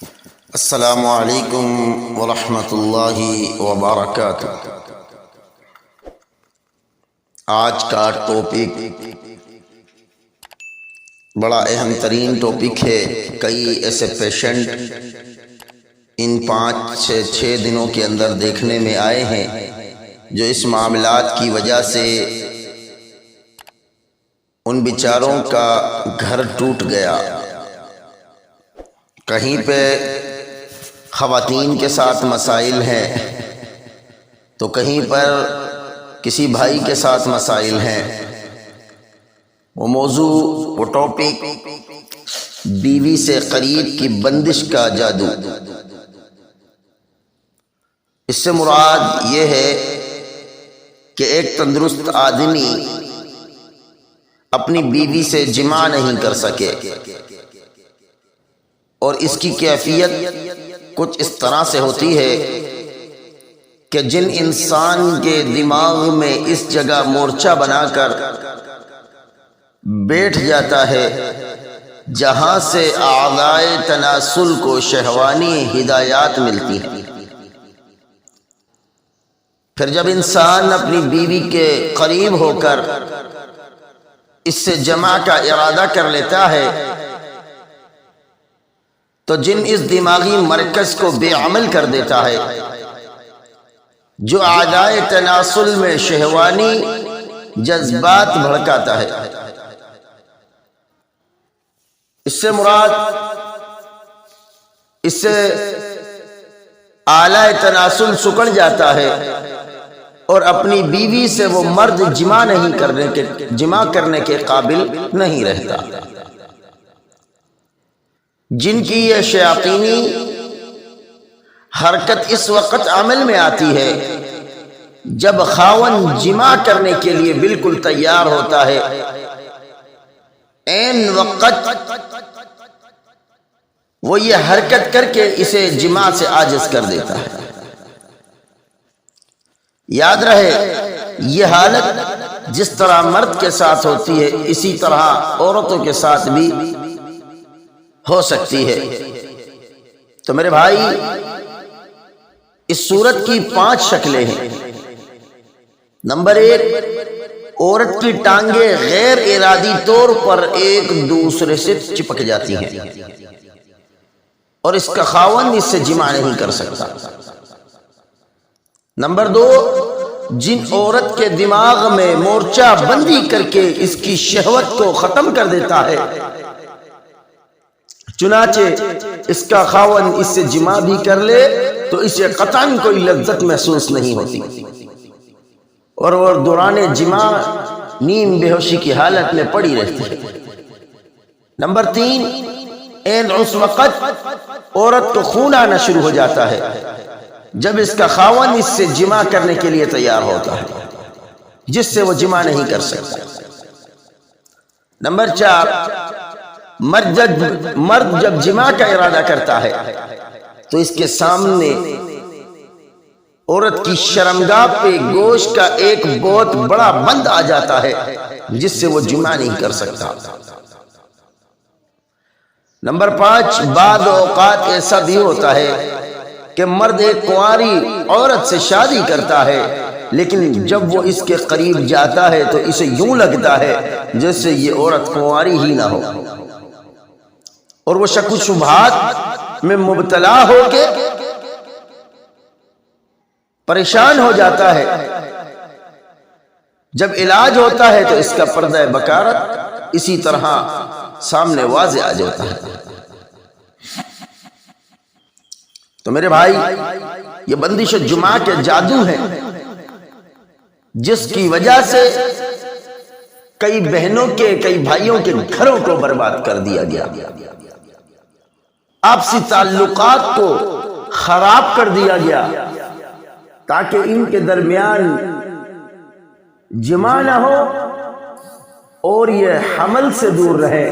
السلام علیکم ورحمۃ اللہ وبرکاتہ۔ آج کا ٹاپک بڑا اہم ترین ٹاپک ہے۔ کئی ایسے پیشنٹ ان 5-6 دنوں کے اندر دیکھنے میں آئے ہیں جو اس معاملات کی وجہ سے ان بیچاروں کا گھر ٹوٹ گیا۔ کہیں پہ خواتین کے ساتھ مسائل ہیں تو کہیں پر کسی بھائی کے ساتھ مسائل ہیں۔ وہ موضوع، وہ ٹاپک، بیوی سے قریب کی بندش کا جادو۔ اس سے مراد یہ ہے کہ ایک تندرست آدمی اپنی بیوی سے جماع نہیں کر سکے، اور اس کی کیفیت کچھ اس طرح سے ہوتی ہے کہ جن انسان کے دماغ میں اس جگہ مورچہ بنا کر بیٹھ جاتا ہے جہاں سے اعضائے تناسل کو شہوانی ہدایات ملتی ہیں، پھر جب انسان اپنی بیوی کے قریب ہو کر اس سے جماع کا ارادہ کر لیتا ہے تو جن اس دماغی مرکز کو بے عمل کر دیتا ہے جو اعضائے تناسل میں شہوانی جذبات بھڑکاتا ہے، اس سے مراد اس سے اعلی تناسل سکڑ جاتا ہے اور اپنی بیوی سے وہ مرد جماع کرنے کے قابل نہیں رہتا۔ جن کی یہ شیاطینی حرکت اس وقت عمل میں آتی ہے جب خاوند جماع کرنے کے لیے بالکل تیار ہوتا ہے، عین وقت وہ یہ حرکت کر کے اسے جماع سے عاجز کر دیتا ہے۔ یاد رہے، یہ حالت جس طرح مرد کے ساتھ ہوتی ہے اسی طرح عورتوں کے ساتھ بھی ہو سکتی ہے۔ تو میرے بھائی، اس صورت کی 5 شکلیں ہیں۔ نمبر 1، عورت کی ٹانگیں غیر ارادی طور پر ایک دوسرے سے چپک جاتی ہیں اور اس کا خاوند اس سے جماع نہیں کر سکتا۔ نمبر 2، جن عورت کے دماغ میں مورچہ بندی کر کے اس کی شہوت کو ختم کر دیتا ہے، چنانچہ اس کا خاوند اس سے جماع بھی کر لے تو اسے قطعاً کوئی لذت محسوس نہیں ہوتی اور وہ دوران جماع نیم بے ہوشی کی حالت میں پڑی رہتی ہے۔ نمبر 3، عین اس وقت عورت کو خون آنا شروع ہو جاتا ہے جب اس کا خاوند اس سے جماع کرنے کے لیے تیار ہوتا ہے، جس سے وہ جماع نہیں کر سکتا۔ نمبر 4، مرد جب جماع کا ارادہ کرتا ہے تو اس کے سامنے عورت کی شرمگاہ پہ گوشت کا ایک بہت بڑا بند آ جاتا ہے جس سے وہ جماع نہیں کر سکتا۔ نمبر 5، بعض اوقات ایسا بھی ہوتا ہے کہ مرد ایک کنواری عورت سے شادی کرتا ہے لیکن جب وہ اس کے قریب جاتا ہے تو اسے یوں لگتا ہے جیسے یہ عورت کنواری ہی نہ ہو، اور وہ شک و شبہات میں مبتلا ہو کے پریشان ہو جاتا ہے۔ جب علاج ہوتا ہے تو اس کا پردہ بکارت اسی طرح سامنے واضح آ جاتا ہے۔ تو میرے بھائی، یہ بندش جماع کے جادو ہے جس کی وجہ سے کئی بہنوں کے، کئی بھائیوں کے گھروں کو برباد کر دیا گیا، آپسی تعلقات کو خراب کر دیا گیا تاکہ ان کے درمیان جماع نہ ہو اور یہ حمل سے دور رہے،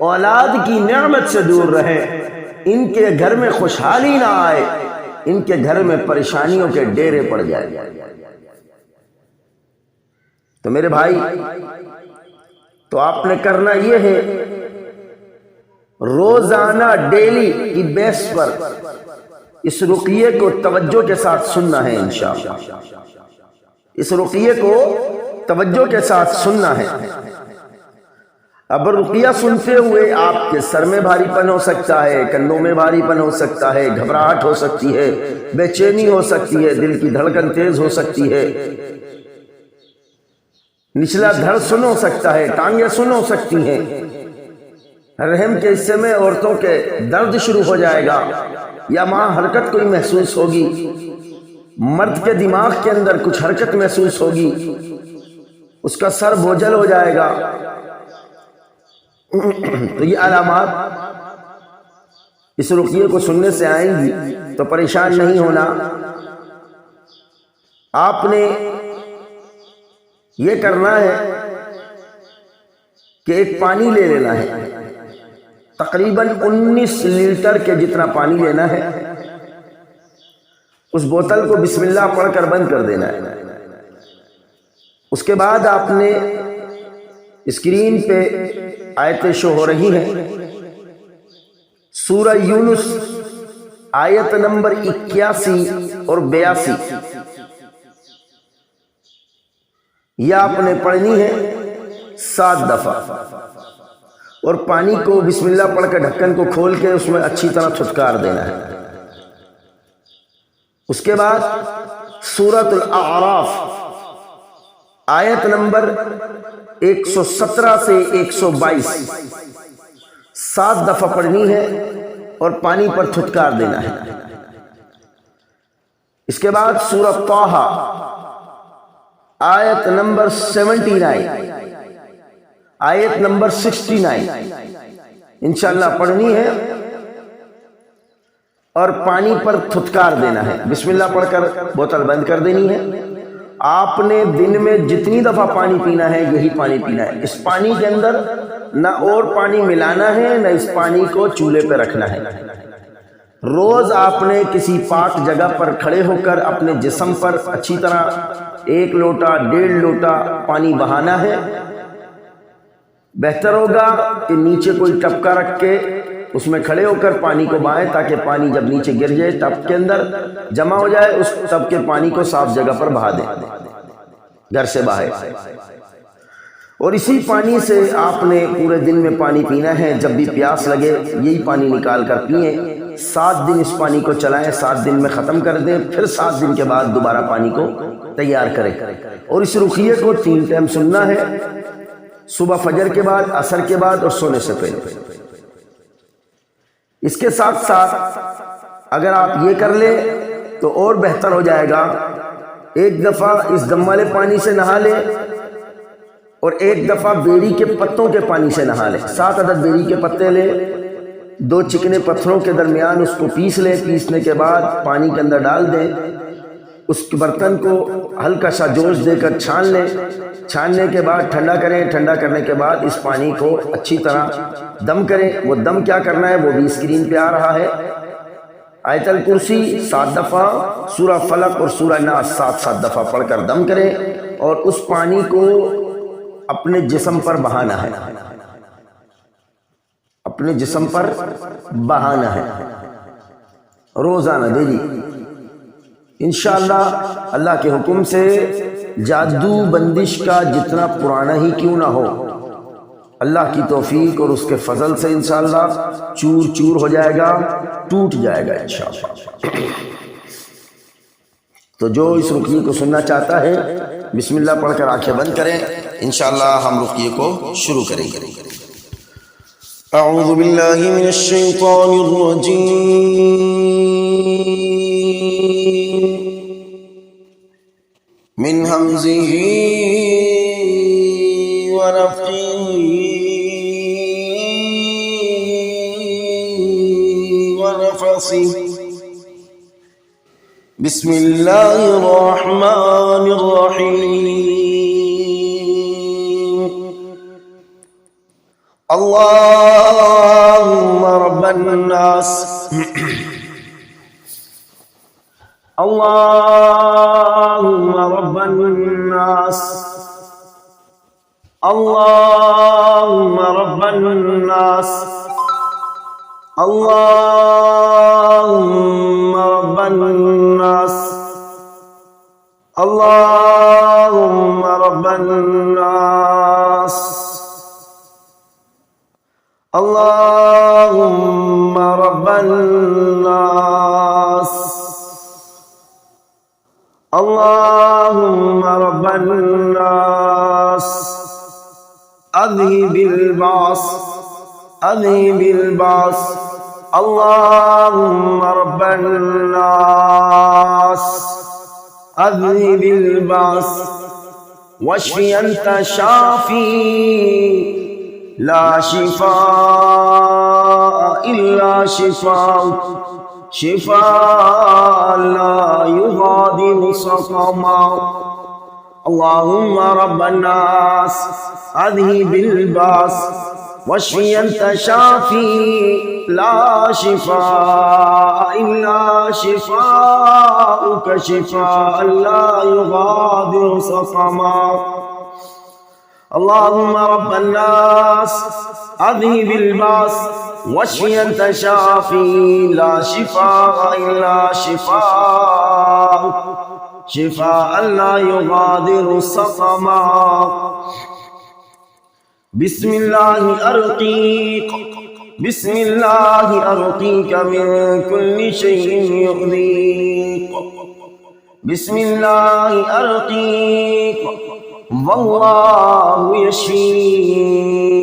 اولاد کی نعمت سے دور رہے، ان کے گھر میں خوشحالی نہ آئے، ان کے گھر میں پریشانیوں کے ڈیرے پڑ جائے۔ تو میرے بھائی، تو آپ نے کرنا یہ ہے روزانہ ڈیلی کی بیس پر اس رقیے کو توجہ کے ساتھ سننا ہے انشاءاللہ، اس رقیے کو توجہ کے ساتھ سننا ہے۔ اب رقیہ سنتے ہوئے آپ کے سر میں بھاری پن ہو سکتا ہے، کندھوں میں بھاری پن ہو سکتا ہے، گھبراہٹ ہو سکتی ہے، بے چینی ہو سکتی ہے، دل کی دھڑکن تیز ہو سکتی ہے، نچلا دھڑ سن ہو سکتا ہے، ٹانگیں سن ہو سکتی ہیں، رحم کے حصے میں عورتوں کے درد شروع ہو جائے گا، یا ماں حرکت کوئی محسوس ہوگی، مرد کے دماغ کے اندر کچھ حرکت محسوس ہوگی، اس کا سر بوجھل ہو جائے گا۔ تو یہ علامات اس رقیے کو سننے سے آئیں گی، تو پریشان نہیں ہونا۔ آپ نے یہ کرنا ہے کہ ایک پانی لے لینا ہے، تقریباً 19 لیٹر کے جتنا پانی لینا ہے، اس بوتل کو بسم اللہ پڑھ کر بند کر دینا ہے۔ اس کے بعد آپ نے اسکرین پہ آیتیں شو ہو رہی ہیں، سورہ یونس آیت نمبر 81 اور 82، یہ آپ نے پڑھنی ہے 7 دفعہ، اور پانی کو بسم اللہ پڑھ کر ڈھکن کو کھول کے اس میں اچھی طرح چھٹکار دینا ہے۔ اس کے بعد سورۃ الاعراف آیت نمبر 117 سے 122 7 دفعہ پڑھنی ہے اور پانی پر چھٹکار دینا ہے۔ اس کے بعد سورہ طٰہٰ آیت نمبر 79 آیت نمبر 69 انشاءاللہ پڑھنی ہے اور پانی پر تھتکار دینا ہے۔ بسم اللہ پڑھ کر بوتل بند کر دینی ہے۔ آپ نے دن میں جتنی دفعہ پانی پینا ہے یہی پانی پینا ہے۔ اس پانی کے اندر نہ اور پانی ملانا ہے، نہ اس پانی کو چولہے پہ رکھنا ہے۔ روز آپ نے کسی پاک جگہ پر کھڑے ہو کر اپنے جسم پر اچھی طرح 1 لوٹا 1.5 لوٹا پانی بہانا ہے۔ بہتر ہوگا کہ نیچے کوئی ٹپکا رکھ کے اس میں کھڑے ہو کر پانی کو بہائیں، تاکہ پانی جب نیچے گر جائے ٹب کے اندر جمع ہو جائے، اس ٹب کے پانی کو صاف جگہ پر بہا دیں، گھر سے باہر۔ اور اسی پانی سے آپ نے پورے دن میں پانی پینا ہے۔ جب بھی پیاس لگے یہی پانی نکال کر پئیں۔ 7 دن اس پانی کو چلائیں، 7 دن میں ختم کر دیں، پھر 7 دن کے بعد دوبارہ پانی کو تیار کریں۔ اور اس رقیے کو 3 ٹائم سننا ہے، صبح فجر کے بعد، عصر کے بعد اور سونے سے پہلے۔ اس کے ساتھ ساتھ اگر آپ یہ کر لیں تو اور بہتر ہو جائے گا۔ 1 دفعہ اس دم والے پانی سے نہا لیں اور 1 دفعہ بیری کے پتوں کے پانی سے نہا لیں۔ 7 عدد بیری کے پتے لیں، 2 چکنے پتھروں کے درمیان اس کو پیس لیں۔ پیسنے کے بعد پانی کے اندر ڈال دیں، اس برتن کو ہلکا سا جوش دے کر چھان لیں۔ چھاننے کے بعد ٹھنڈا کریں۔ ٹھنڈا کرنے کے بعد اس پانی کو اچھی طرح دم کریں۔ وہ دم کیا کرنا ہے وہ بھی اسکرین پہ آ رہا ہے۔ آیت الکرسی 7 دفعہ، سورہ فلق اور سورہ ناس 7 دفعہ پڑھ کر دم کریں، اور اس پانی کو اپنے جسم پر بہانا ہے، اپنے جسم پر بہانا ہے روزانہ ڈیلی۔ انشاءاللہ اللہ کے حکم سے جادو بندش کا جتنا پرانا ہی کیوں نہ ہو، اللہ کی توفیق اور اس کے فضل سے انشاءاللہ چور چور ہو جائے گا، ٹوٹ جائے گا انشاءاللہ۔ تو جو اس رقیے کو سننا چاہتا ہے بسم اللہ پڑھ کر آنکھیں بند کریں، انشاءاللہ ہم رقیے کو شروع کریں گے۔ اعوذ باللہ من الشیطان الرجیم، من ہمزہ ونفخہ ونفثہ۔ بسم اللہ الرحمن الرحیم۔ اللہم رب الناس، اللہم رب الناس، اللہم رب الناس، اللهم رب الناس اللهم رب الناس اللهم رب الناس اللهم رب الناس أذهب البعث أذهب البعث اللهم رب الناس أذهب البعث واشف أنت شافي لا شفاء إلا شفاء شفاء لا يغادر سقما اللهم رب الناس أذهب البأس واشف أنت شافي لا شفاء إلا شفاءك شفاء لا يغادر سقما اللهم رب الناس أذهب البأس واشف أنت شافي لا شفاء إلا شفاء شفاء لا يغادر سقما بسم الله أرقيك بسم الله أرقيك من كل شيء يؤذيك بسم الله أرقيك والله يشفيك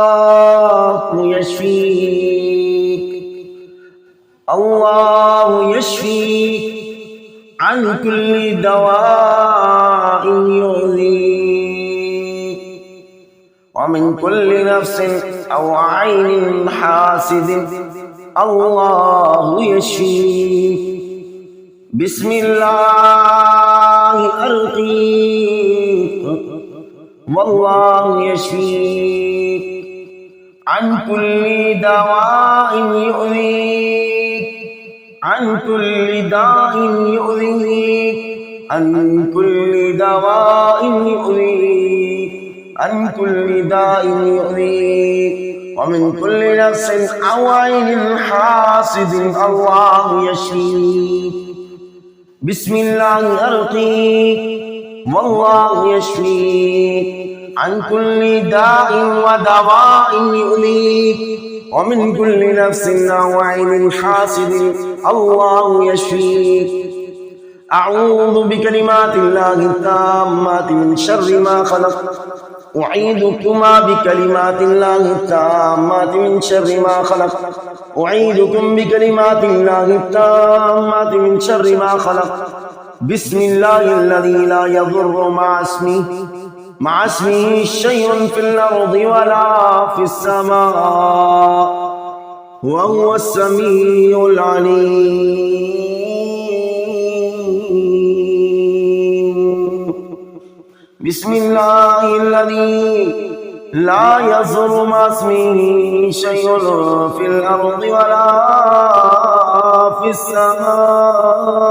والله يشفيك الله يشفيك عن كل دواء يؤذيك ومن كل نفس أو عين حاسد الله يشفيك بسم الله أرقيك والله يشفيك عن كل دواء يؤذيك عن كل داء يؤذيك عن كل دواء يؤذيك عن كل داء يؤذيك ومن كل نفس أو عين حاسد الله يشفيك بسم الله أرقيك والله يشفيك عن كل داء ودواء يؤذيك ومن كل نفس أو عين حاسد الله يشفيك أعوذ بكلمات الله التامات من شر ما خلق أعيذكما بكلمات الله التامات من شر ما خلق أعيذكم بكلمات الله التامات من شر ما خلق بسم الله الذي لا يضر مع اسمه شيء في الأرض ولا في السماء وهو السميع العليم بسم الله الذي لا يضر مع اسمه شيء في الأرض ولا في السماء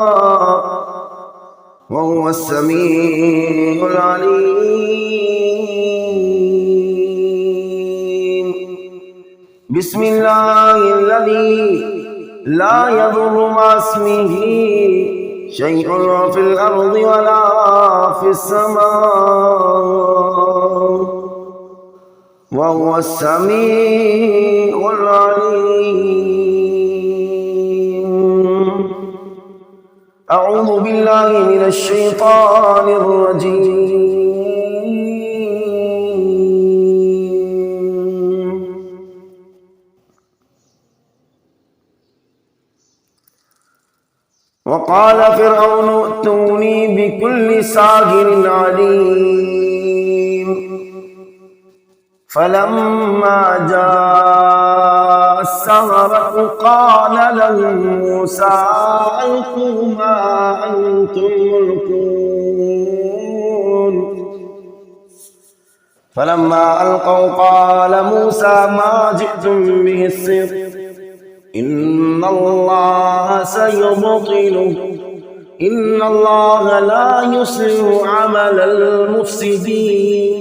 وهو السميع العليم بسم الله الذي لا يضر مع اسمه شيء في الأرض ولا في السماء وهو السميع العليم أعوذ بالله من الشيطان الرجيم وقال فرعون ائتوني بكل ساحر عليم فلما جاء السحرة قال لهم موسى ألقوا ما أنتم ملقون فلما ألقوا قال موسى ما جئتم به السحر إن الله سيبطله إن الله لا يصلح عمل المفسدين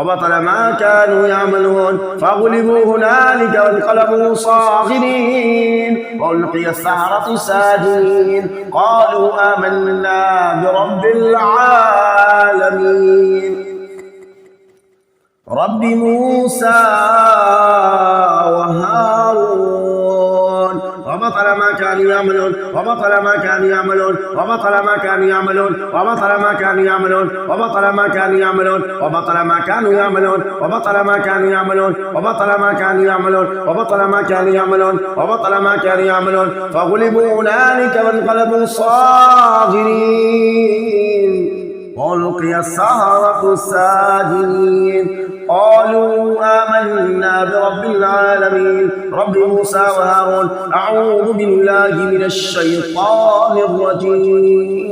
وبطل ما كانوا يعملون فغلبوا هنالك وانقلبوا صاغرين وألقي السحرة ساجدين قالوا آمنا برب العالمين رب موسى وهارون وبطل ما كانوا يعملون وبطل ما كانوا يعملون وبطل ما كانوا يعملون وبطل ما كانوا يعملون وبطل ما كانوا يعملون وبطل ما كانوا يعملون وبطل ما كانوا يعملون وبطل ما كانوا يعملون وبطل ما كانوا يعملون وبطل ما كانوا يعملون فغلبوا هنالك وانقلبوا صاغرين وألقي السحرة ساجدين قالوا آمنا برب العالمين رب موسى وهارون أعوذ بالله من الشيطان الرجيم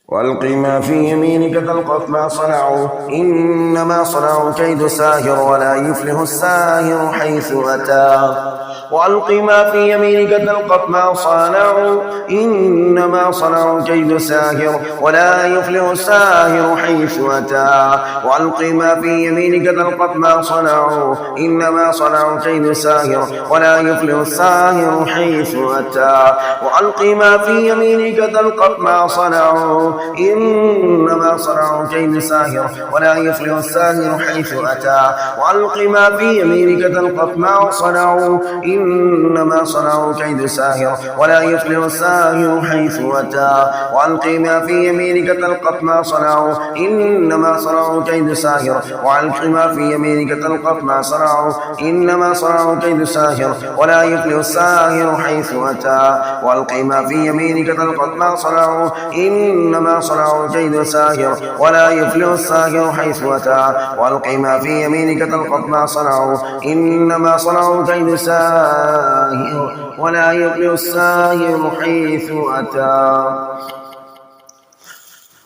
وألق ما في يمينك تلقف ما صنعوا إنما صنعوا كيد ساهر ولا يفلح الساهر حيث أتى وألق ما في يمينك تلقف ما صنعوا إنما صنعوا كيد ساهر ولا يفلح الساهر حيث أتى وألق ما في يمينك تلقف ما صنعوا إنما صنعوا كيد ساهر ولا يفلح الساهر حيث أتى وألق ما في يمينك تلقف ما صنعوا إنما صنعوا كيد ساهر ولا يفلح الساهر حيث أتى وألق ما في يمينك تلقف ما صنعوا إنما صنعوا كيد ساهر ولا يفلح الساهر حيث أتى وألق ما في يمينك تلقف ما صنعوا إنما صنعوا كيد ساهر وألق ما في يمينك تلقف ما صنعوا إنما صنعوا كيد ساهر ولا يفلح الساهر حيث أتى وألق ما في يمينك تلقف ما صنعوا إنما صنعوا كيد ساهر ولا يفلح الساهر حيث أتى وألق ما في يمينك تلقف ما صنعوا إنما صنعوا كيد ساهر ولا يفلح الساهر حيث أتى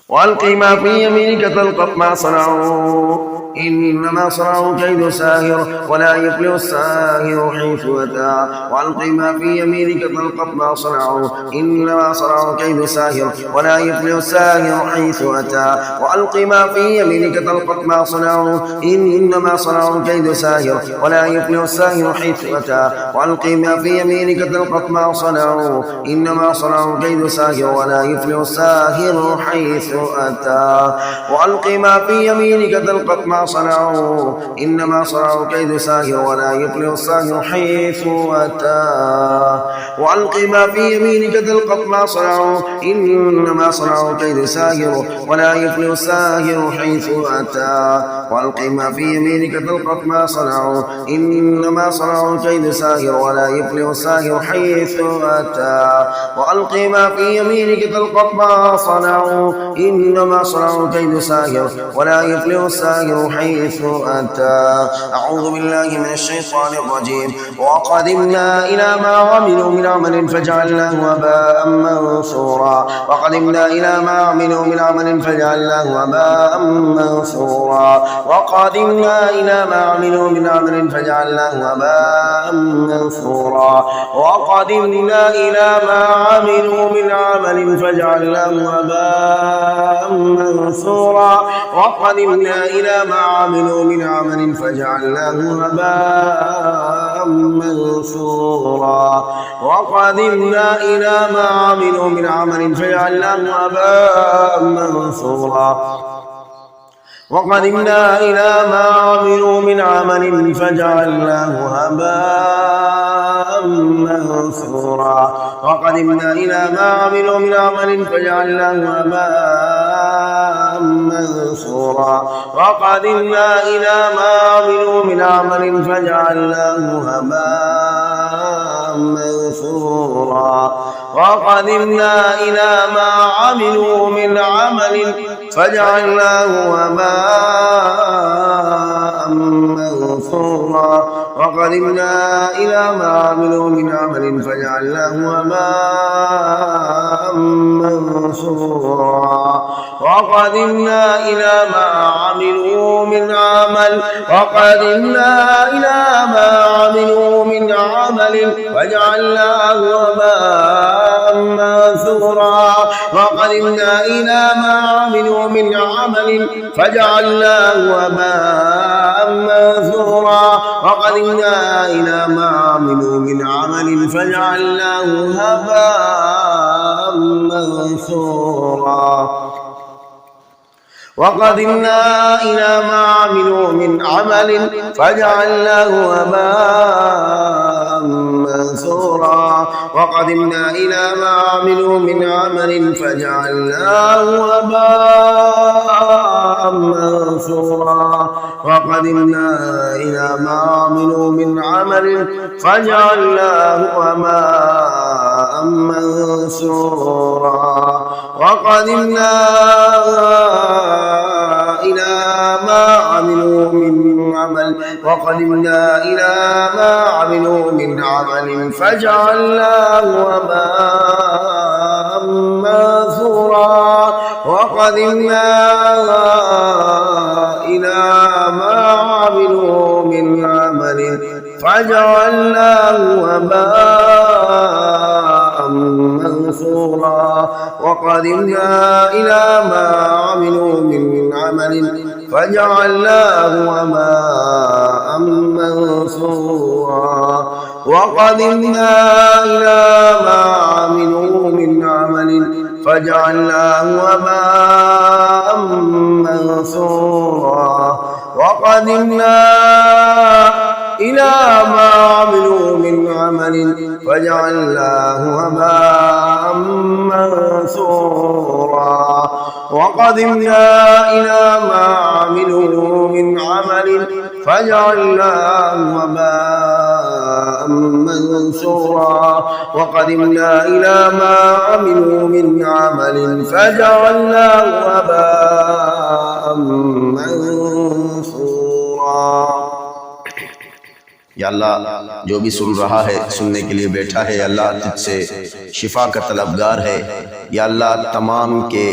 وألق ما في يمينك تلقف ما صنعوا إنما صنعوا كيد ساهر ولا يفلح الساهر حيث أتى وألق ما في يمينك تلقف ما صنعوا إنما صنعوا كيد ساهر ولا يفلح الساهر حيث أتى وألق ما في يمينك تلقف ما صنعوا إنما صنعوا كيد ساهر ولا يفلح الساهر حيث أتى وألق ما في يمينك تلقف ما صنعوا إنما صنعوا كيد ساهر ولا يفلح الساهر حيث أتى وألق ما في يمينك تلقف ما صنعوا إنما صنعوا كيد ساهر ولا يفلح الساهر حيث أتى وألق ما في يمينك تلقف ما صنعوا إنما صنعوا كيد ساهر ولا يفلح الساهر حيث أتى وألق ما في يمينك تلقف ما صنعوا إنما صنعوا كيد ساهر ولا يفلح الساهر حيث أتى وألق ما في يمينك تلقف ما صنعوا إنما صنعوا كيد ساهر ولا يفلح الساهر حيث أتى أعوذ بالله من الشيطان الرجيم وقدمنا إلى ما عملوا من عمل فجعلناه هباء منثورا وقدمنا إلى ما عملوا من عمل فجعلناه هباء منثورا وقدمنا إلى ما عملوا من عمل فجعلناه هباء منثورا وقدمنا إلى ما عملوا من عمل فجعلناه هباء منثورا وقدمنا إلى ما عملوا من عمل فجعلناه هباء منثورا وقدمنا إلى ما عملوا من عمل فجعلناه هباء منثورا وقدمنا إلى ما عملوا من عمل فجعلناه هباء منثورا وقدمنا إلى ما عملوا من عمل فجعلناه هباء منثورا وقدمنا إلى ما عملوا من عمل فجعلناه هباء منثورا وقدمنا إلى ما عملوا من عمل فجعلناه هباء منثورا وقدمنا إلى ما عملوا من عمل فجعلناه هباء منثورا وقدمنا إلى ما عملوا من عمل وقدمنا إلى ما عملوا من عمل فجعلناه هباء منثورا منثورا وقدمنا إلى ما عملوا من عمل فجعلناه هباء منثورا وقدمنا إلى ما عملوا من عمل فجعلناه هباء منثورا وقدمنا إلى ما عملوا من عمل فجعلناه هباء منثورا وقدمنا إلى ما عملوا من عمل فجعلناه هباء منثورا وقدمنا إلى ما عملوا من عمل فجعلناه هباء منثورا وقدمنا إلى ما عملوا من عمل وقدمنا إلى ما عملوا من عمل فجعلناه هباء منثورا وقدمنا إلى ما عملوا من عمل فجعلناه هباء منثورا وقدمنا إلى ما عملوا من عمل فجعلناه هباء منثورا وقدمنا إلى ما عملوا من عمل فجعلناه هباء منثورا وقدمنا إلى ما عملوا من عمل فجعلناه هباء منثورا وقدمنا إلى ما عملوا من عمل فجعلناه هباء منثورا وقدمنا إلى ما عملوا من عمل فجعلناه هباء منثورا یا اللہ جو بھی سن رہا ہے سننے کے لیے بیٹھا ہے اللہ تجھ سے شفا کا طلبگار ہے یا اللہ تمام کے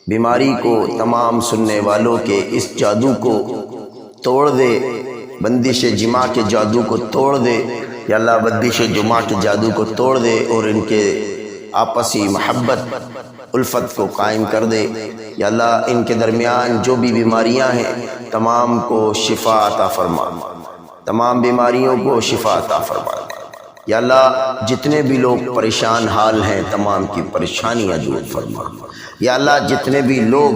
بیماری کو تمام سننے والوں کے اس جادو کو توڑ دے بندش جماع کے جادو کو توڑ دے یا اللہ بندش جماع کے جادو کو توڑ دے اور ان کے آپسی محبت الفت کو قائم کر دے یا اللہ ان کے درمیان جو بھی بیماریاں ہیں تمام کو شفا عطا فرما تمام بیماریوں کو شفا عطا فرما یا اللہ جتنے بھی لوگ پریشان حال ہیں تمام کی پریشانیاں دور فرما یا اللہ جتنے بھی لوگ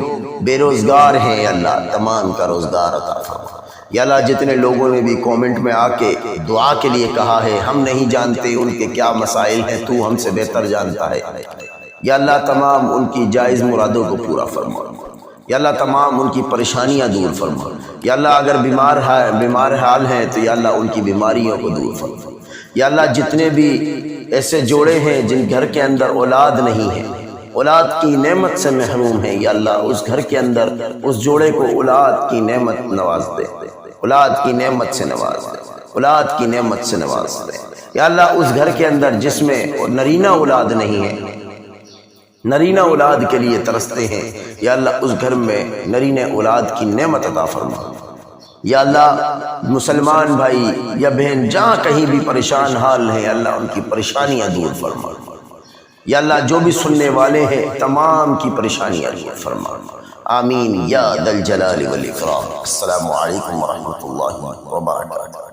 بے روزگار ہیں یا اللہ تمام کا روزگار عطا فرما یا اللہ جتنے لوگوں نے بھی کومنٹ میں آ کے دعا کے لیے کہا ہے ہم نہیں جانتے ان کے کیا مسائل ہیں تو ہم سے بہتر جانتا ہے یا اللہ تمام ان کی جائز مرادوں کو پورا فرما یا اللہ تمام ان کی پریشانیاں دور فرما یا اللہ اگر بیمار حال ہیں تو یا اللہ ان کی بیماریوں کو دور فرما یا اللہ جتنے بھی ایسے جوڑے ہیں جن گھر کے اندر اولاد نہیں ہے اولاد کی نعمت سے محروم ہیں یا اللہ اس گھر کے اندر اس جوڑے کو اولاد کی نعمت نواز دے اولاد کی نعمت سے نواز دے اولاد کی نعمت سے نواز دے یا اللہ اس گھر کے اندر جس میں نرینہ اولاد نہیں ہے نرینہ اولاد کے لیے ترستے ہیں یا اللہ اس گھر میں نرینہ اولاد کی نعمت عطا فرما یا اللہ مسلمان بھائی یا بہن جہاں کہیں بھی پریشان حال ہیں اللہ ان کی پریشانیاں دور فرما یا اللہ جو بھی سننے والے ہیں تمام کی پریشانیاں دور فرما آمین یا ذا الجلال والاکرام۔ السلام علیکم ورحمۃ اللہ وبرکاتہ۔